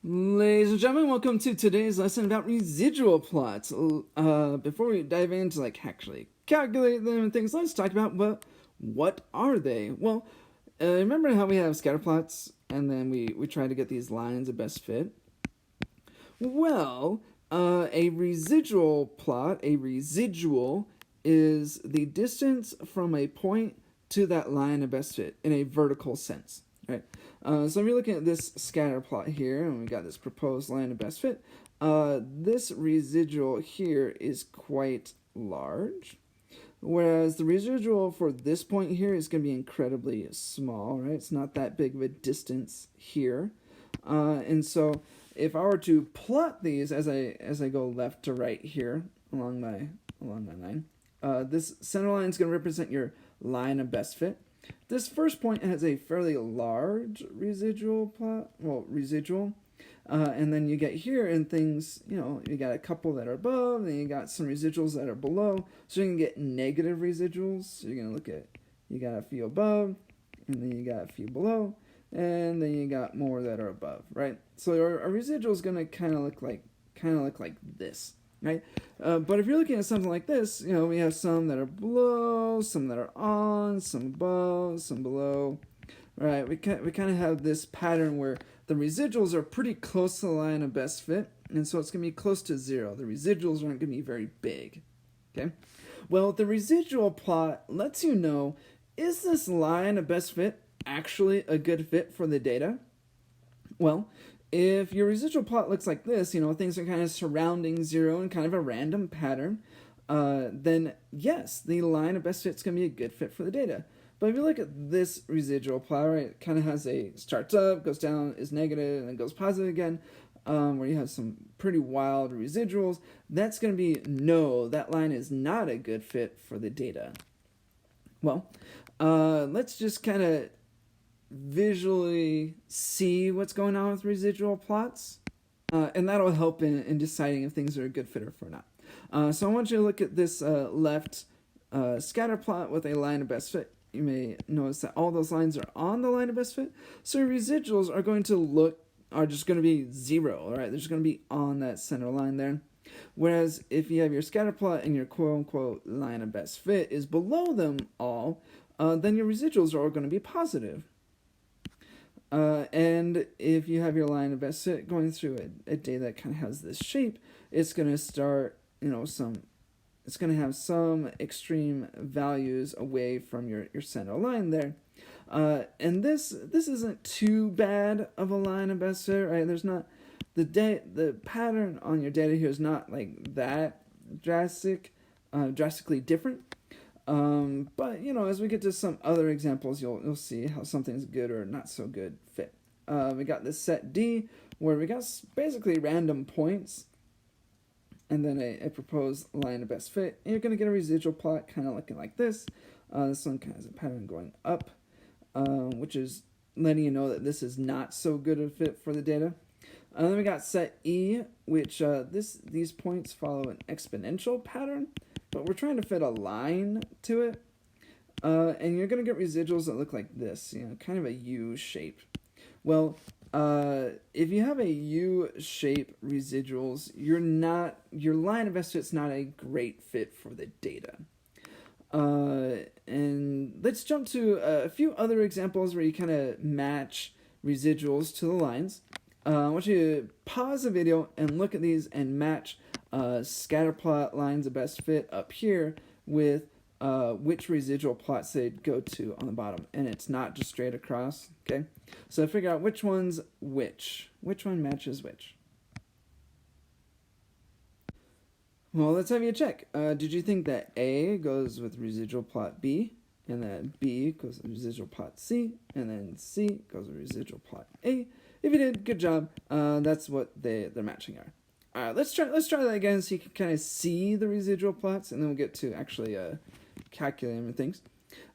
Ladies and gentlemen, welcome to today's lesson about residual plots. Before we dive into actually calculate them and things, let's talk about what are they? Well, remember how we have scatter plots and then we try to get these lines of best fit? Well, a residual plot, a residual, is the distance from a point to that line of best fit in a vertical sense, right? So if you're looking at this scatter plot here, and we got this proposed line of best fit, this residual here is quite large, whereas the residual for this point here is going to be incredibly small, right? It's not that big of a distance here, and so if I were to plot these as I go left to right here along my line, this center line is going to represent your line of best fit. This first point has a fairly large residual plot, and then you get here and things, you got a couple that are above, and you got some residuals that are below, so you can get negative residuals. So you're going to look at, you got a few above, and then you got a few below, and then you got more that are above, right? So our residual is going to kind of look like this, right? But if you're looking at something like this, we have some that are below, some that are on, some above, some below, right? We kind of have this pattern where the residuals are pretty close to the line of best fit, and so it's going to be close to zero. The residuals aren't going to be very big, okay? Well, the residual plot lets you know, is this line of best fit actually a good fit for the data? Well, if your residual plot looks like this, things are kind of surrounding zero in kind of a random pattern, then yes, the line of best fit is going to be a good fit for the data. But if you look at this residual plot, right, it kind of has starts up, goes down, is negative, and then goes positive again, where you have some pretty wild residuals, that's going to be, no, that line is not a good fit for the data. Well, let's just kind of visually see what's going on with residual plots, and that'll help in deciding if things are a good fit or not. So I want you to look at this left scatter plot with a line of best fit. You may notice that all those lines are on the line of best fit, so residuals are just going to be zero, all right? They're just going to be on that center line there. Whereas if you have your scatter plot and your quote-unquote line of best fit is below them all, then your residuals are all going to be positive. And if you have your line of best fit going through a data that kind of has this shape, it's going to start, it's going to have some extreme values away from your center line there. And this isn't too bad of a line of best fit, right? There's not, the pattern on your data here is not like that drastically different. But as we get to some other examples, you'll see how something's good or not so good fit. We got this set D where we got basically random points and then a proposed line of best fit. And you're going to get a residual plot kind of looking like this. This one kind of has a pattern going up, which is letting you know that this is not so good a fit for the data. Then we got set E, which these points follow an exponential pattern, but we're trying to fit a line to it. And you're going to get residuals that look like this, kind of a U shape. Well, if you have a U-shape residuals, your line of best fit's not a great fit for the data. And let's jump to a few other examples where you kind of match residuals to the lines. I want you to pause the video and look at these and match scatter plot lines of best fit up here with which residual plots they'd go to on the bottom, and it's not just straight across, okay? So figure out which one's which one matches which. Well, let's have you check. Did you think that A goes with residual plot B, and that B goes with residual plot C, and then C goes with residual plot A? If you did, good job. That's what they're matching are. All right, let's try that again so you can kind of see the residual plots, and then we'll get to actually calculate them and things.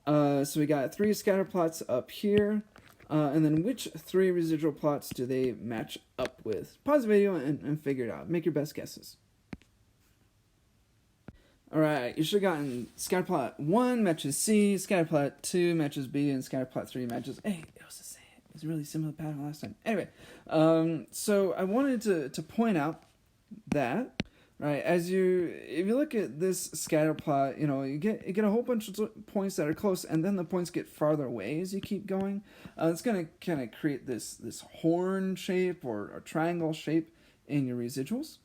So we got 3 scatter plots up here, and then which 3 residual plots do they match up with? Pause the video and figure it out. Make your best guesses. All right, you should have gotten scatter plot 1 matches C, scatter plot 2 matches B, and scatter plot 3 matches A. It was the same. It's a really similar pattern last time. Anyway, so I wanted to point out that, right, if you look at this scatter plot, you get a whole bunch of points that are close, and then the points get farther away as you keep going. It's going to kind of create this horn shape or a triangle shape in your residuals.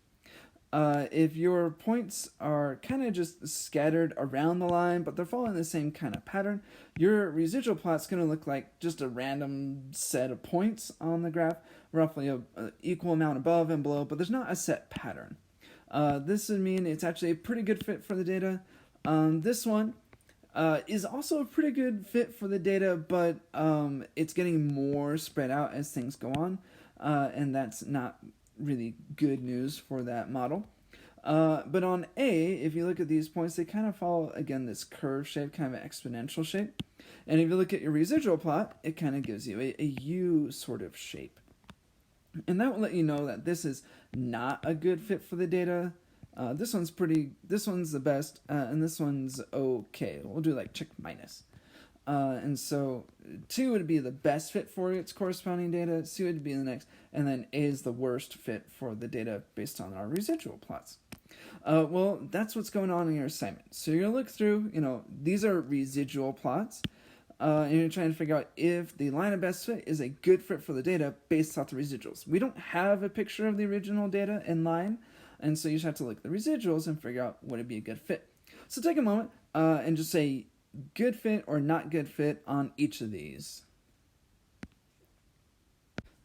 If your points are kind of just scattered around the line, but they're following the same kind of pattern, your residual plot's going to look like just a random set of points on the graph, roughly an equal amount above and below, but there's not a set pattern. This would mean it's actually a pretty good fit for the data. This one is also a pretty good fit for the data, but it's getting more spread out as things go on, and that's not really good news for that model. But on A, if you look at these points, they kind of follow, again, this curve shape, kind of an exponential shape. And if you look at your residual plot, it kind of gives you a U sort of shape. And that will let you know that this is not a good fit for the data. This one's the best, and this one's okay. We'll do like check minus. And so 2 would be the best fit for its corresponding data, C would be the next, and then A is the worst fit for the data based on our residual plots. Well, that's what's going on in your assignment. So you're going to look through, these are residual plots, and you're trying to figure out if the line of best fit is a good fit for the data based off the residuals. We don't have a picture of the original data in line, and so you just have to look at the residuals and figure out would it be a good fit. So take a moment and just say good fit or not good fit on each of these.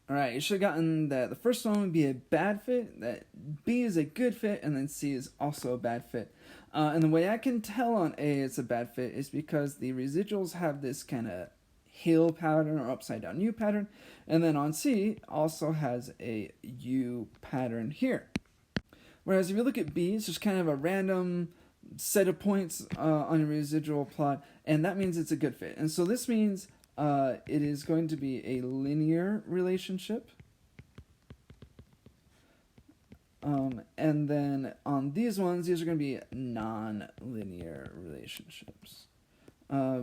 Alright, you should have gotten that the first one would be a bad fit, that B is a good fit, and then C is also a bad fit. And the way I can tell on A it's a bad fit is because the residuals have this kind of hill pattern or upside down U pattern, and then on C also has a U pattern here. Whereas if you look at B, it's just kind of a random set of points on your residual plot, and that means it's a good fit. And so this means it is going to be a linear relationship. And then on these ones, these are going to be non-linear relationships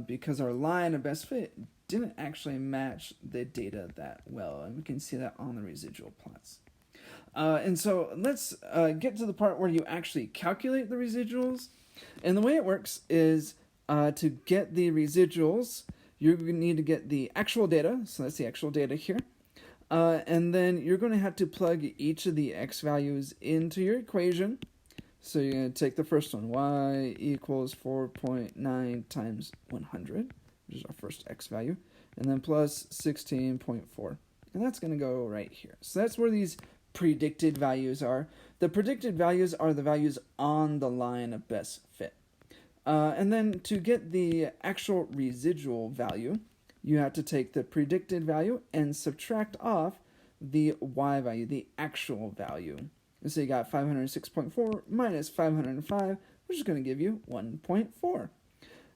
because our line of best fit didn't actually match the data that well, and we can see that on the residual plots. And so let's get to the part where you actually calculate the residuals. And the way it works is to get the residuals, you're going to need to get the actual data. So that's the actual data here. And then you're going to have to plug each of the x values into your equation. So you're going to take the first one, y equals 4.9 times 100, which is our first x value, and then plus 16.4. And that's going to go right here. So that's where these predicted values are. The predicted values are the values on the line of best fit. And then to get the actual residual value, you have to take the predicted value and subtract off the y value, the actual value. And so you got 506.4 minus 505, which is going to give you 1.4.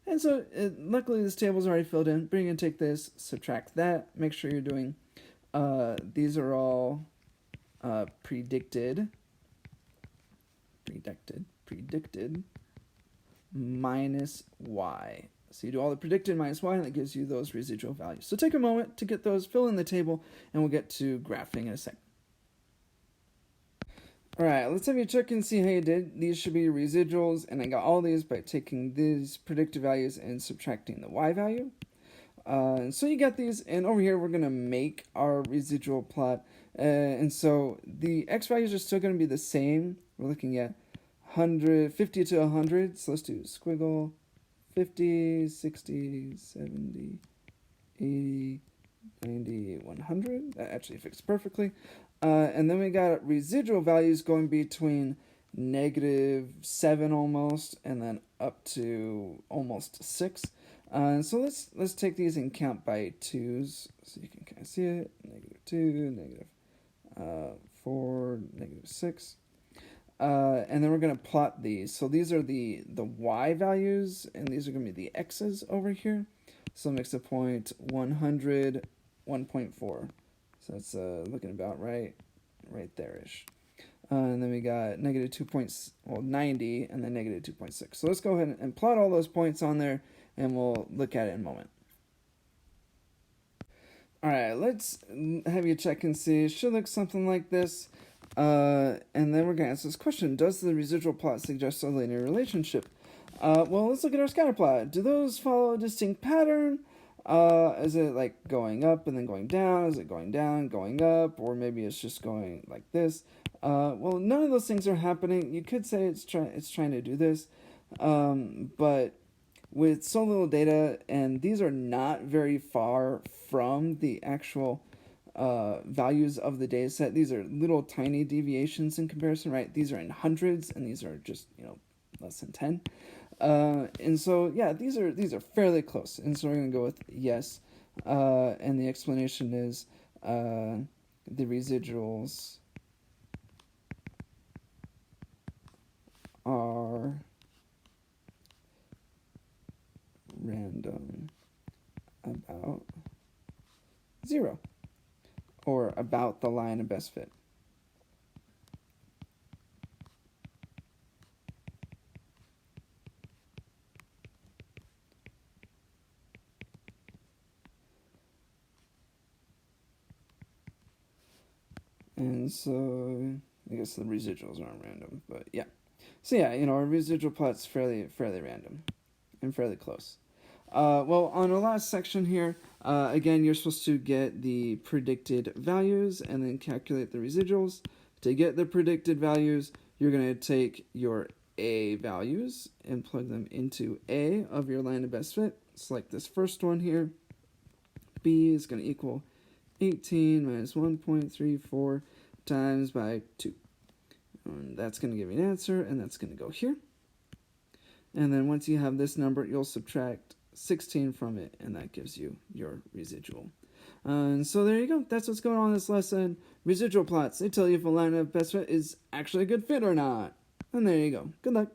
And so luckily this table is already filled in, but you're going to take this, subtract that, make sure you're doing, these are all predicted minus y. So you do all the predicted minus y, and that gives you those residual values. So take a moment to get those, fill in the table, and we'll get to graphing in a second. Alright, let's have you check and see how you did. These should be your residuals, and I got all these by taking these predicted values and subtracting the y value. And so you got these, and over here we're going to make our residual plot. And so the x values are still going to be the same. We're looking at 50 to 100. So let's do squiggle 50, 60, 70, 80, 90, 100. That actually fits perfectly. And then we got residual values going between -7 almost, and then up to almost 6. So let's take these and count by 2s, so you can kind of see it. -2, -4, -6. And then we're going to plot these. So these are the y values, and these are going to be the x's over here. So mix a point 100, 1.4. So that's looking about right there-ish. And then we got -90, and then -2.6. So let's go ahead and plot all those points on there, and we'll look at it in a moment. All right, let's have you check and see. It should look something like this. And then we're going to answer this question. Does the residual plot suggest a linear relationship? Well, let's look at our scatter plot. Do those follow a distinct pattern? Is it like going up and then going down? Is it going down, going up? Or maybe it's just going like this? Well, none of those things are happening. You could say it's trying to do this. But with so little data, and these are not very far from the actual values of the data set. These are little tiny deviations in comparison, right? These are in hundreds, and these are just less than 10. And so yeah, these are fairly close, and so we're gonna go with yes. And the explanation is the residuals are random about 0, or about the line of best fit. And so I guess the residuals aren't random, but yeah. So yeah, our residual plot's fairly random and fairly close. Well, on the last section here, again, you're supposed to get the predicted values and then calculate the residuals. To get the predicted values, you're going to take your A values and plug them into A of your line of best fit. Select this first one here. B is going to equal 18 minus 1.34 times by 2. And that's going to give you an answer, and that's going to go here. And then once you have this number, you'll subtract 16 from it, and that gives you your residual. And so there you go. That's what's going on in this lesson. Residual plots. They tell you if a line of best fit is actually a good fit or not. And there you go. Good luck.